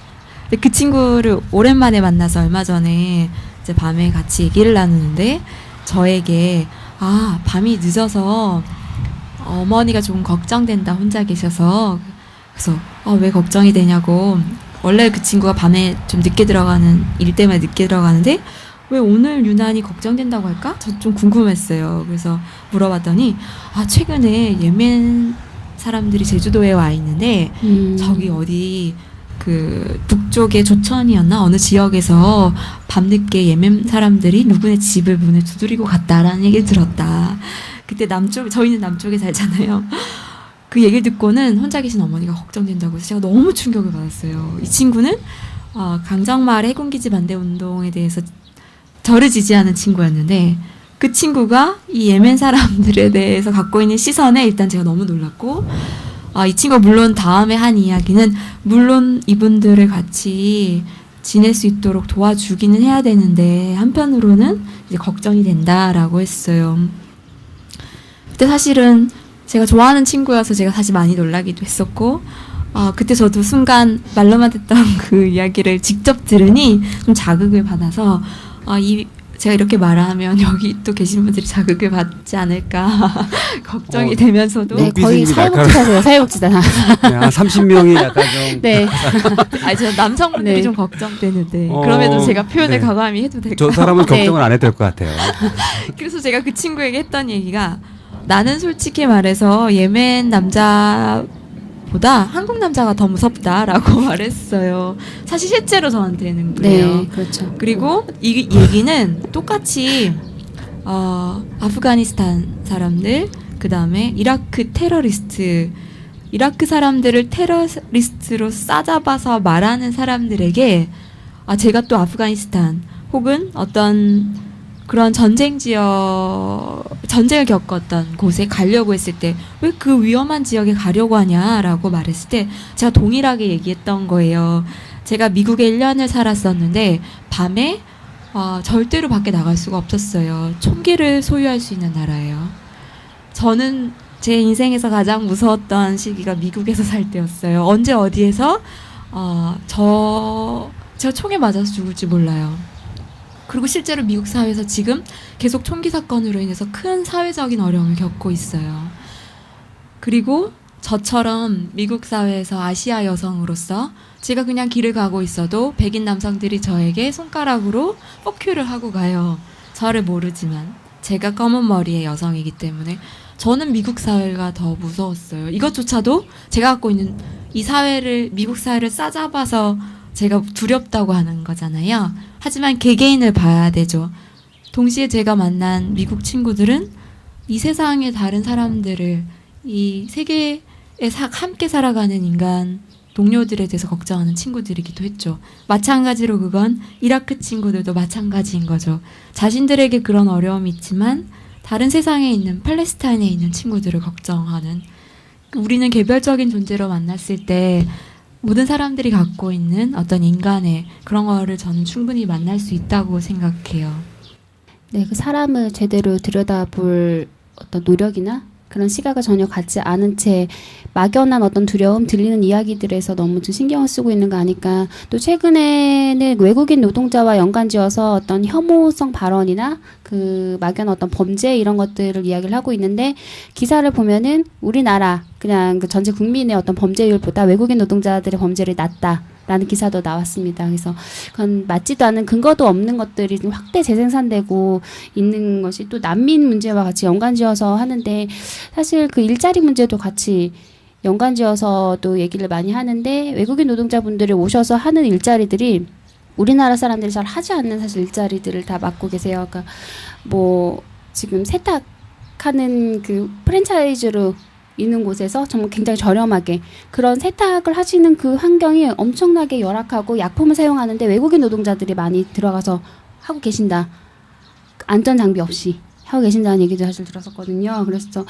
그 친구를 오랜만에 만나서 얼마 전에 이제 밤에 같이 얘기를 나누는데 저에게 밤이 늦어서 어머니가 조금 걱정된다 혼자 계셔서 그래서 왜 걱정이 되냐고 원래 그 친구가 밤에 좀 늦게 들어가는 일 때문에 늦게 들어가는데 왜 오늘 유난히 걱정된다고 할까? 저 좀 궁금했어요. 그래서 물어봤더니 최근에 예멘 사람들이 제주도에 와 있는데 저기 어디 그 북쪽의 조천이었나 어느 지역에서 밤늦게 예멘 사람들이 누구네 집을 문을 두드리고 갔다라는 얘기를 들었다. 그때 저희는 남쪽에 살잖아요. 그 얘기를 듣고는 혼자 계신 어머니가 걱정된다고 해서 제가 너무 충격을 받았어요. 이 친구는 강정마을 해군기지 반대 운동에 대해서 저를 지지하는 친구였는데 그 친구가 이 예멘 사람들에 대해서 갖고 있는 시선에 일단 제가 너무 놀랐고 이 친구가 물론 다음에 한 이야기는 물론 이분들을 같이 지낼 수 있도록 도와주기는 해야 되는데 한편으로는 이제 걱정이 된다라고 했어요. 그때 사실은 제가 좋아하는 친구여서 제가 사실 많이 놀라기도 했었고 그때 저도 순간 말로만 듣던 그 이야기를 직접 들으니 좀 자극을 받아서 이 제가 이렇게 말하면 여기 또 계신 분들이 자극을 받지 않을까 걱정이 되면서도 네, 거의 선생님이 사회복지사세요. 사회복지사. 네, 한 30명이 약간 좀 네. 저 남성분들이 네. 좀 걱정되는데 어, 그럼에도 제가 표현을 네. 과감히 해도 저 될까요? 사람은 네. 걱정을 안 해도 될 것 같아요. 그래서 제가 그 친구에게 했던 얘기가 나는 솔직히 말해서 예멘 남자보다 한국 남자가 더 무섭다라고 말했어요. 사실 실제로 저한테는 그래요. 네, 그렇죠. 그리고 이 얘기는 똑같이 아프가니스탄 사람들, 그 다음에 이라크 테러리스트, 이라크 사람들을 테러리스트로 싸잡아서 말하는 사람들에게 제가 또 아프가니스탄 혹은 어떤 그런 전쟁을 겪었던 곳에 가려고 했을 때 왜 그 위험한 지역에 가려고 하냐라고 말했을 때 제가 동일하게 얘기했던 거예요. 제가 미국에 1년을 살았었는데 밤에 절대로 밖에 나갈 수가 없었어요. 총기를 소유할 수 있는 나라예요. 저는 제 인생에서 가장 무서웠던 시기가 미국에서 살 때였어요. 언제 어디에서 제가 총에 맞아서 죽을지 몰라요. 그리고 실제로 미국 사회에서 지금 계속 총기 사건으로 인해서 큰 사회적인 어려움을 겪고 있어요. 그리고 저처럼 미국 사회에서 아시아 여성으로서 제가 그냥 길을 가고 있어도 백인 남성들이 저에게 손가락으로 포큐를 하고 가요. 저를 모르지만 제가 검은 머리의 여성이기 때문에 저는 미국 사회가 더 무서웠어요. 이것조차도 제가 갖고 있는 이 사회를, 미국 사회를 싸잡아서 제가 두렵다고 하는 거잖아요. 하지만 개개인을 봐야 되죠. 동시에 제가 만난 미국 친구들은 이 세상의 다른 사람들을, 이 세계에 함께 살아가는 인간, 동료들에 대해서 걱정하는 친구들이기도 했죠. 마찬가지로 그건 이라크 친구들도 마찬가지인 거죠. 자신들에게 그런 어려움이 있지만 다른 세상에 있는 팔레스타인에 있는 친구들을 걱정하는, 우리는 개별적인 존재로 만났을 때 모든 사람들이 갖고 있는 어떤 인간의 그런 거를 저는 충분히 만날 수 있다고 생각해요. 네, 그 사람을 제대로 들여다볼 어떤 노력이나 그런 시각을 전혀 갖지 않은 채 막연한 어떤 두려움, 들리는 이야기들에서 너무 좀 신경을 쓰고 있는 거 아닐까. 또 최근에는 외국인 노동자와 연관지어서 어떤 혐오성 발언이나 그 막연한 어떤 범죄 이런 것들을 이야기를 하고 있는데, 기사를 보면은 우리나라 그냥 그 전체 국민의 어떤 범죄율보다 외국인 노동자들의 범죄율이 낮다라는 기사도 나왔습니다. 그래서 그건 맞지도 않은, 근거도 없는 것들이 좀 확대 재생산되고 있는 것이 또 난민 문제와 같이 연관지어서 하는데, 사실 그 일자리 문제도 같이 연관지어서도 얘기를 많이 하는데, 외국인 노동자분들이 오셔서 하는 일자리들이 우리나라 사람들이 잘 하지 않는 사실 일자리들을 다 맡고 계세요. 그러니까 뭐 지금 세탁하는 그 프랜차이즈로 있는 곳에서 정말 굉장히 저렴하게 그런 세탁을 하시는 그 환경이 엄청나게 열악하고 약품을 사용하는데 외국인 노동자들이 많이 들어가서 하고 계신다. 안전 장비 없이 하고 계신다는 얘기도 사실 들었었거든요. 그래서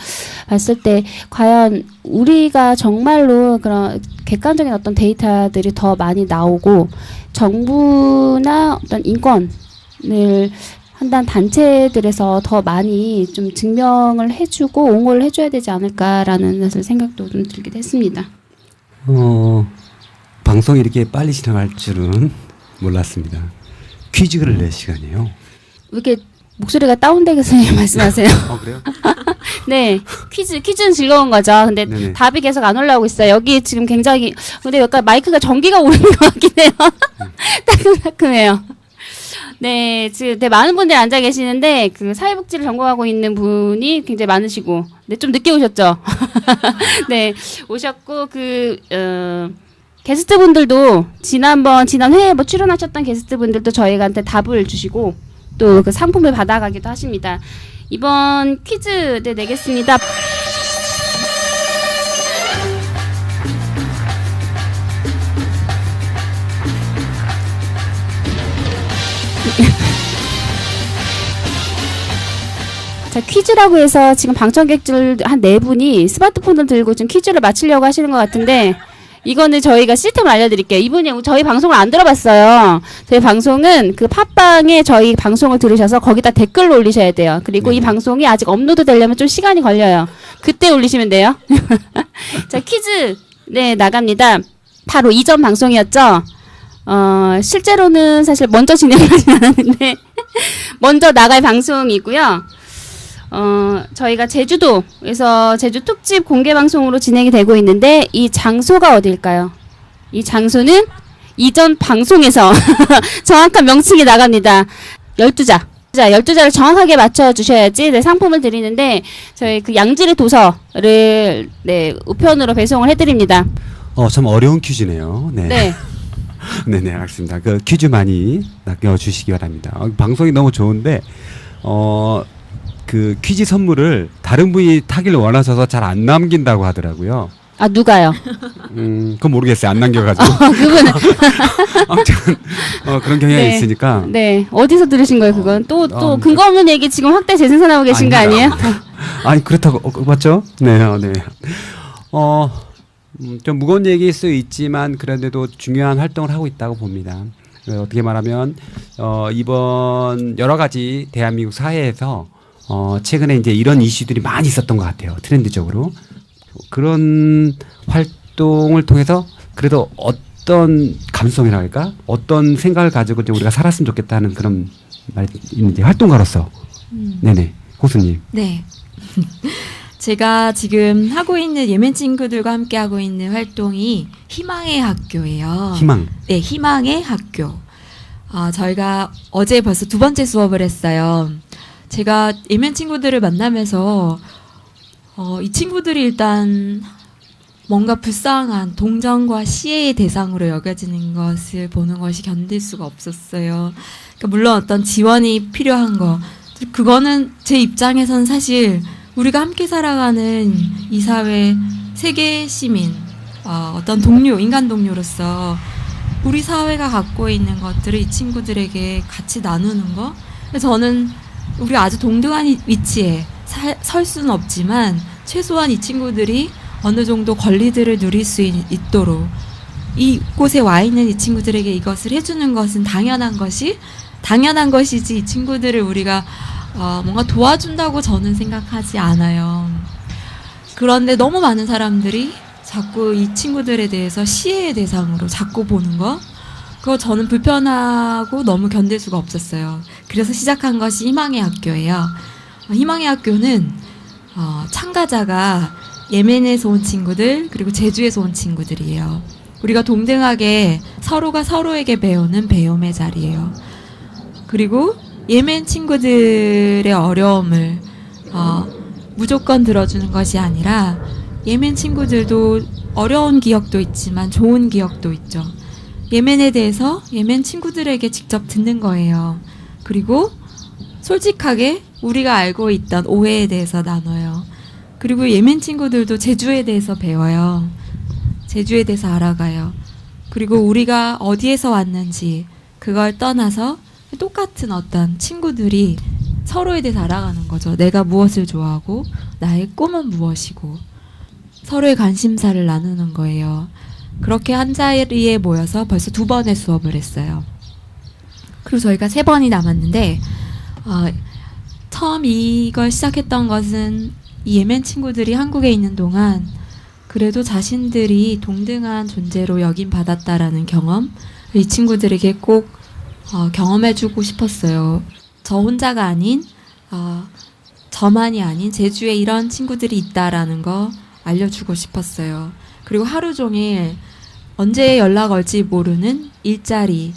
봤을 때 과연 우리가 정말로 그런 객관적인 어떤 데이터들이 더 많이 나오고 정부나 어떤 인권을 한다는 단체들에서 더 많이 좀 증명을 해주고 옹호를 해줘야 되지 않을까라는 사실 생각도 좀 들기도 했습니다. 방송이 이렇게 빨리 진행할 줄은 몰랐습니다. 퀴즈를 낼 시간이에요. 왜 이렇게 목소리가 다운되게 말씀하세요? 그래요? 네, 퀴즈는 즐거운 거죠. 근데 네네. 답이 계속 안 올라오고 있어요. 여기 지금 굉장히, 근데 약간 마이크가 전기가 오는 것 같긴 해요. 따끔따끔해요. 네, 지금 되게 많은 분들이 앉아 계시는데, 그 사회복지를 전공하고 있는 분이 굉장히 많으시고, 네, 좀 늦게 오셨죠? 네, 오셨고, 게스트 분들도 지난 회에 뭐 출연하셨던 게스트 분들도 저희한테 답을 주시고, 또 그 상품을 받아가기도 하십니다. 이번 퀴즈 내겠습니다. 자, 퀴즈라고 해서 지금 방청객들 한 4분이 스마트폰을 들고 지금 퀴즈를 맞히려고 하시는 것 같은데, 이거는 저희가 시스템을 알려드릴게요. 이분이 저희 방송을 안 들어봤어요. 저희 방송은 그 팟빵에 저희 방송을 들으셔서 거기다 댓글로 올리셔야 돼요. 그리고 이 방송이 아직 업로드 되려면 좀 시간이 걸려요. 그때 올리시면 돼요. 자, 퀴즈 나갑니다. 바로 이전 방송이었죠. 실제로는 사실 먼저 진행하진 않았는데 먼저 나갈 방송이고요. 저희가 제주도에서 제주 특집 공개 방송으로 진행이 되고 있는데 이 장소가 어디일까요? 이 장소는 이전 방송에서 정확한 명칭이 나갑니다. 12자. 12자를 정확하게 맞춰 주셔야지 네, 상품을 드리는데 저희 그 양질의 도서를 네, 우편으로 배송을 해드립니다. 참 어려운 퀴즈네요. 네. 네. 네네, 알겠습니다. 그 퀴즈 많이 남겨주시기 바랍니다. 방송이 너무 좋은데, 그 퀴즈 선물을 다른 분이 타기를 원하셔서 잘 안 남긴다고 하더라고요. 아, 누가요? 그건 모르겠어요. 안 남겨가지고. 그분은. 아무튼, 그런 경향이 네. 있으니까. 네. 어디서 들으신 거예요, 그건? 또 근거 없는 얘기 지금 확대 재생산하고 계신 거 아니에요? 아니, 그렇다고, 맞죠? 네, 네. 좀 무거운 얘기일 수 있지만, 그런데도 중요한 활동을 하고 있다고 봅니다. 어떻게 말하면, 이번 여러 가지 대한민국 사회에서, 최근에 이제 이런 이슈들이 많이 있었던 것 같아요. 트렌드적으로. 그런 활동을 통해서 그래도 어떤 감성이라 할까? 어떤 생각을 가지고 이제 우리가 살았으면 좋겠다는 그런 말이 있는지 활동가로서. 네네. 호수님. 네. 제가 지금 하고 있는 예멘 친구들과 함께 하고 있는 활동이 희망의 학교예요. 희망. 네, 희망의 학교. 저희가 어제 벌써 2번째 수업을 했어요. 제가 예멘 친구들을 만나면서 이 친구들이 일단 뭔가 불쌍한 동정과 시혜의 대상으로 여겨지는 것을 보는 것이 견딜 수가 없었어요. 그러니까 물론 어떤 지원이 필요한 거, 그거는 제 입장에선 사실 우리가 함께 살아가는 이 사회 세계 시민, 어떤 동료, 인간 동료로서 우리 사회가 갖고 있는 것들을 이 친구들에게 같이 나누는 거. 저는 우리가 아주 동등한 위치에 설 수는 없지만 최소한 이 친구들이 어느 정도 권리들을 누릴 수 있도록 이곳에 와 있는 이 친구들에게 이것을 해주는 것은 당연한 것이지 이 친구들을 우리가 뭔가 도와준다고 저는 생각하지 않아요. 그런데 너무 많은 사람들이 자꾸 이 친구들에 대해서 시혜의 대상으로 자꾸 보는 거, 그거 저는 불편하고 너무 견딜 수가 없었어요. 그래서 시작한 것이 희망의 학교예요. 희망의 학교는 참가자가 예멘에서 온 친구들 그리고 제주에서 온 친구들이에요. 우리가 동등하게 서로가 서로에게 배우는 배움의 자리예요. 그리고 예멘 친구들의 어려움을 무조건 들어주는 것이 아니라 예멘 친구들도 어려운 기억도 있지만 좋은 기억도 있죠. 예멘에 대해서 예멘 친구들에게 직접 듣는 거예요. 그리고 솔직하게 우리가 알고 있던 오해에 대해서 나눠요. 그리고 예멘 친구들도 제주에 대해서 배워요. 제주에 대해서 알아가요. 그리고 우리가 어디에서 왔는지 그걸 떠나서 똑같은 어떤 친구들이 서로에 대해서 알아가는 거죠. 내가 무엇을 좋아하고 나의 꿈은 무엇이고 서로의 관심사를 나누는 거예요. 그렇게 한 자리에 모여서 벌써 2번의 수업을 했어요. 그리고 저희가 3번이 남았는데 처음 이걸 시작했던 것은 이 예멘 친구들이 한국에 있는 동안 그래도 자신들이 동등한 존재로 여김받았다라는 경험, 이 친구들에게 꼭 경험해주고 싶었어요. 저 혼자가 아닌 저만이 아닌 제주에 이런 친구들이 있다라는 거 알려주고 싶었어요. 그리고 하루 종일 언제 연락 올지 모르는 일자리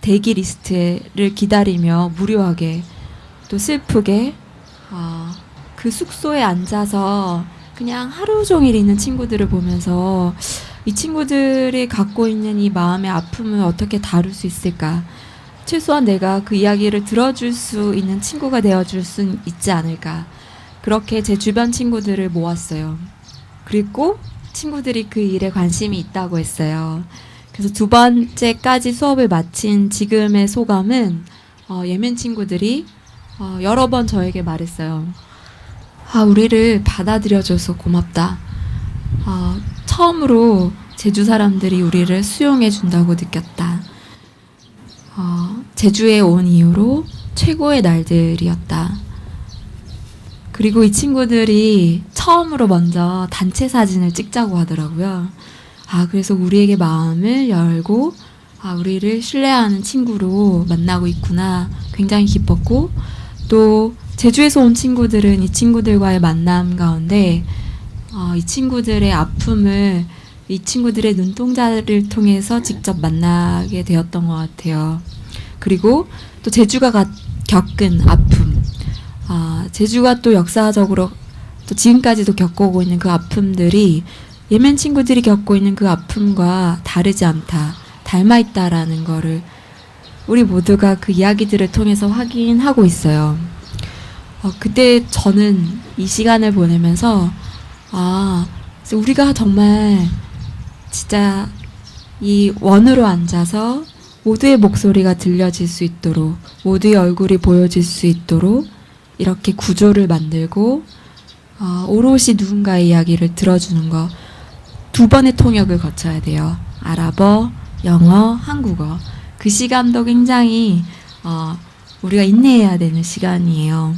대기 리스트를 기다리며 무료하게 또 슬프게 그 숙소에 앉아서 그냥 하루 종일 있는 친구들을 보면서 이 친구들이 갖고 있는 이 마음의 아픔을 어떻게 다룰 수 있을까? 최소한 내가 그 이야기를 들어줄 수 있는 친구가 되어줄 수 있지 않을까? 그렇게 제 주변 친구들을 모았어요. 그리고 친구들이 그 일에 관심이 있다고 했어요. 그래서 2번째까지 수업을 마친 지금의 소감은 예멘 친구들이 여러 번 저에게 말했어요. 우리를 받아들여줘서 고맙다. 처음으로 제주 사람들이 우리를 수용해준다고 느꼈다. 제주에 온 이후로 최고의 날들이었다. 그리고 이 친구들이 처음으로 먼저 단체 사진을 찍자고 하더라고요. 그래서 우리에게 마음을 열고 우리를 신뢰하는 친구로 만나고 있구나 굉장히 기뻤고, 또 제주에서 온 친구들은 이 친구들과의 만남 가운데 이 친구들의 아픔을 이 친구들의 눈동자를 통해서 직접 만나게 되었던 것 같아요. 그리고 또 제주가 겪은 아픔, 제주가 또 역사적으로 또 지금까지도 겪어오고 있는 그 아픔들이 예멘 친구들이 겪고 있는 그 아픔과 다르지 않다, 닮아 있다라는 거를 우리 모두가 그 이야기들을 통해서 확인하고 있어요. 그때 저는 이 시간을 보내면서 우리가 정말 진짜 이 원으로 앉아서 모두의 목소리가 들려질 수 있도록, 모두의 얼굴이 보여질 수 있도록 이렇게 구조를 만들고 오롯이 누군가의 이야기를 들어주는 거, 2번의 통역을 거쳐야 돼요. 아랍어, 영어, 한국어. 그 시간도 굉장히 우리가 인내해야 되는 시간이에요.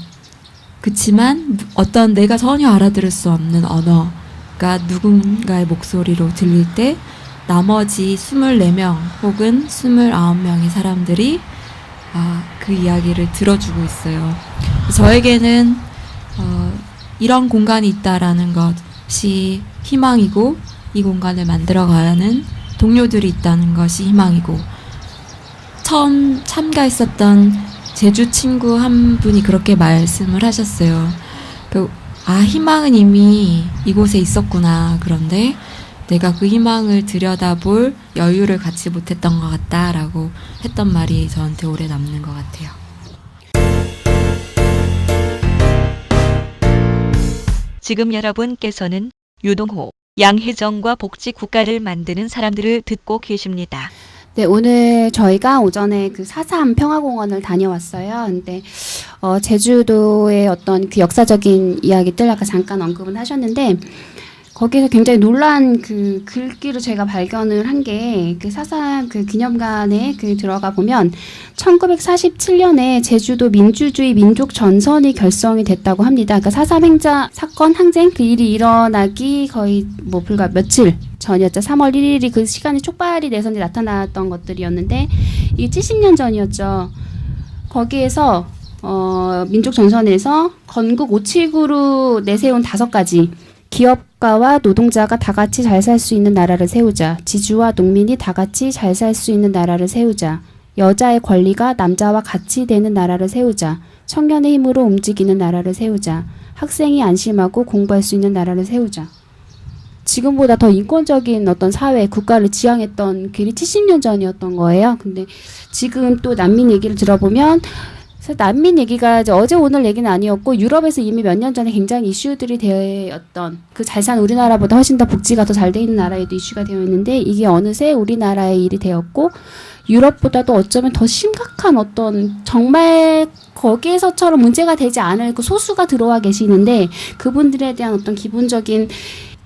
그치만 어떤 내가 전혀 알아들을 수 없는 언어가 누군가의 목소리로 들릴 때 나머지 24명 혹은 29명의 사람들이 그 이야기를 들어주고 있어요. 저에게는 이런 공간이 있다라는 것이 희망이고, 이 공간을 만들어가는 동료들이 있다는 것이 희망이고, 처음 참가했었던 제주 친구 한 분이 그렇게 말씀을 하셨어요. 희망은 이미 이곳에 있었구나. 그런데 내가 그 희망을 들여다볼 여유를 갖지 못했던 것 같다라고 했던 말이 저한테 오래 남는 것 같아요. 지금 여러분께서는 유동호, 양혜정과 복지국가를 만드는 사람들을 듣고 계십니다. 네, 오늘 저희가 오전에 그 4.3 평화공원을 다녀왔어요. 근데 제주도의 어떤 그 역사적인 이야기들 아까 잠깐 언급은 하셨는데, 거기에서 굉장히 놀라운 그 글귀를 제가 발견을 한 게, 그 4.3 그 기념관에 그 들어가 보면 1947년에 제주도 민주주의 민족 전선이 결성이 됐다고 합니다. 그러니까 4.3 행자 사건 항쟁 그 일이 일어나기 거의 불과 며칠 전이었죠. 3월 1일이 그 시간이 촉발이 돼서 이제 나타났던 것들이었는데, 이게 70년 전이었죠. 거기에서 민족 전선에서 건국 579로 내세운 5가지, 기업가와 노동자가 다 같이 잘 살 수 있는 나라를 세우자. 지주와 농민이 다 같이 잘 살 수 있는 나라를 세우자. 여자의 권리가 남자와 같이 되는 나라를 세우자. 청년의 힘으로 움직이는 나라를 세우자. 학생이 안심하고 공부할 수 있는 나라를 세우자. 지금보다 더 인권적인 어떤 사회, 국가를 지향했던 길이 70년 전이었던 거예요. 근데 지금 또 난민 얘기를 들어보면, 그래서 난민 얘기가 이제 어제 오늘 얘기는 아니었고, 유럽에서 이미 몇 년 전에 굉장히 이슈들이 되었던, 그 잘 사는 우리나라보다 훨씬 더 복지가 더 잘 돼 있는 나라에도 이슈가 되어 있는데, 이게 어느새 우리나라의 일이 되었고, 유럽보다도 어쩌면 더 심각한 어떤 정말 거기에서처럼 문제가 되지 않을 그 소수가 들어와 계시는데, 그분들에 대한 어떤 기본적인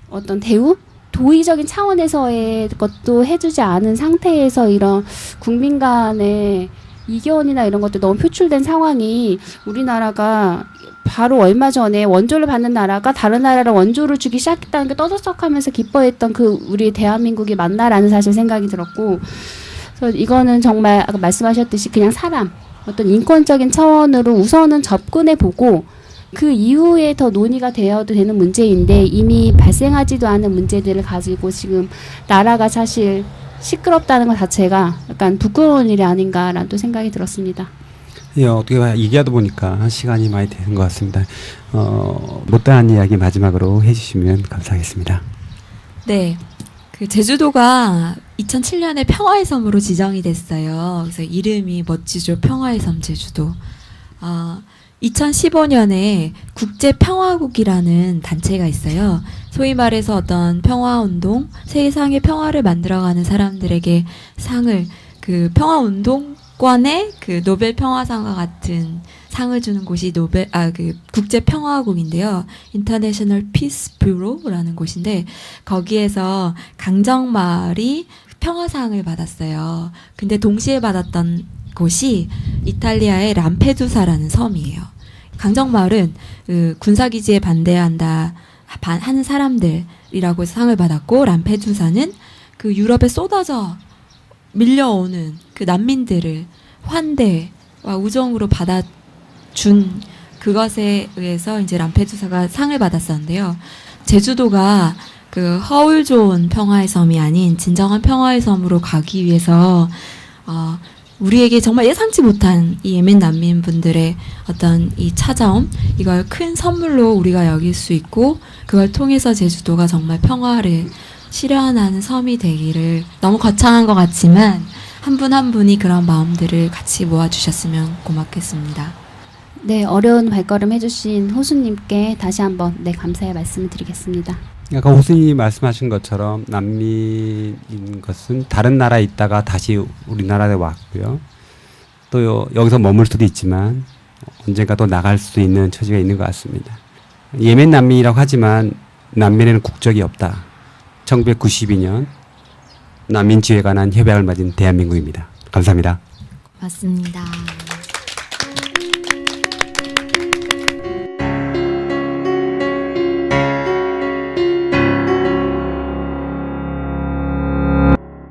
어떤 대우? 도의적인 차원에서의 것도 해주지 않은 상태에서 이런 국민 간의 이견이나 이런 것들 너무 표출된 상황이, 우리나라가 바로 얼마 전에 원조를 받는 나라가 다른 나라를 원조를 주기 시작했다는 게 떠들썩하면서 기뻐했던 그 우리 대한민국이 맞나라는 사실 생각이 들었고, 그래서 이거는 정말 아까 말씀하셨듯이 그냥 사람, 어떤 인권적인 차원으로 우선은 접근해보고 그 이후에 더 논의가 되어도 되는 문제인데, 이미 발생하지도 않은 문제들을 가지고 지금 나라가 사실 시끄럽다는 것 자체가 약간 부끄러운 일이 아닌가라는 또 생각이 들었습니다. 예, 어떻게 얘기하다 보니까 시간이 많이 되는 것 같습니다. 못다한 이야기 마지막으로 해주시면 감사하겠습니다. 네, 그 제주도가 2007년에 평화의 섬으로 지정이 됐어요. 그래서 이름이 멋지죠. 평화의 섬 제주도. 2015년에 국제평화국이라는 단체가 있어요. 소위 말해서 어떤 평화운동, 세상의 평화를 만들어가는 사람들에게 상을, 그 평화운동권의 그 노벨 평화상과 같은 상을 주는 곳이 그 국제평화국인데요. International Peace Bureau라는 곳인데, 거기에서 강정마을이 평화상을 받았어요. 근데 동시에 받았던 곳이 이탈리아의 람페두사라는 섬이에요. 강정마을은 그 군사기지에 반대한다 하는 사람들이라고 상을 받았고, 람페두사는 그 유럽에 쏟아져 밀려오는 그 난민들을 환대와 우정으로 받아준 그것에 의해서 이제 람페두사가 상을 받았었는데요. 제주도가 그 허울 좋은 평화의 섬이 아닌 진정한 평화의 섬으로 가기 위해서 우리에게 정말 예상치 못한 이 예멘 난민분들의 어떤 이 찾아옴, 이걸 큰 선물로 우리가 여길 수 있고, 그걸 통해서 제주도가 정말 평화를 실현하는 섬이 되기를, 너무 거창한 것 같지만 한 분 한 분이 그런 마음들을 같이 모아주셨으면 고맙겠습니다. 네, 어려운 발걸음 해주신 호수님께 다시 한번 감사의 말씀을 드리겠습니다. 아까 호수님이 말씀하신 것처럼 난민인 것은 다른 나라에 있다가 다시 우리나라에 왔고요. 또 여기서 머물 수도 있지만 언젠가 또 나갈 수 있는 처지가 있는 것 같습니다. 예멘 난민이라고 하지만 난민에는 국적이 없다. 1992년 난민 지회에 관한 협약을 맺은 대한민국입니다. 감사합니다. 맞습니다.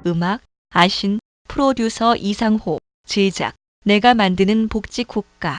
음악, 아신, 프로듀서 이상호, 제작, 내가 만드는 복지국가.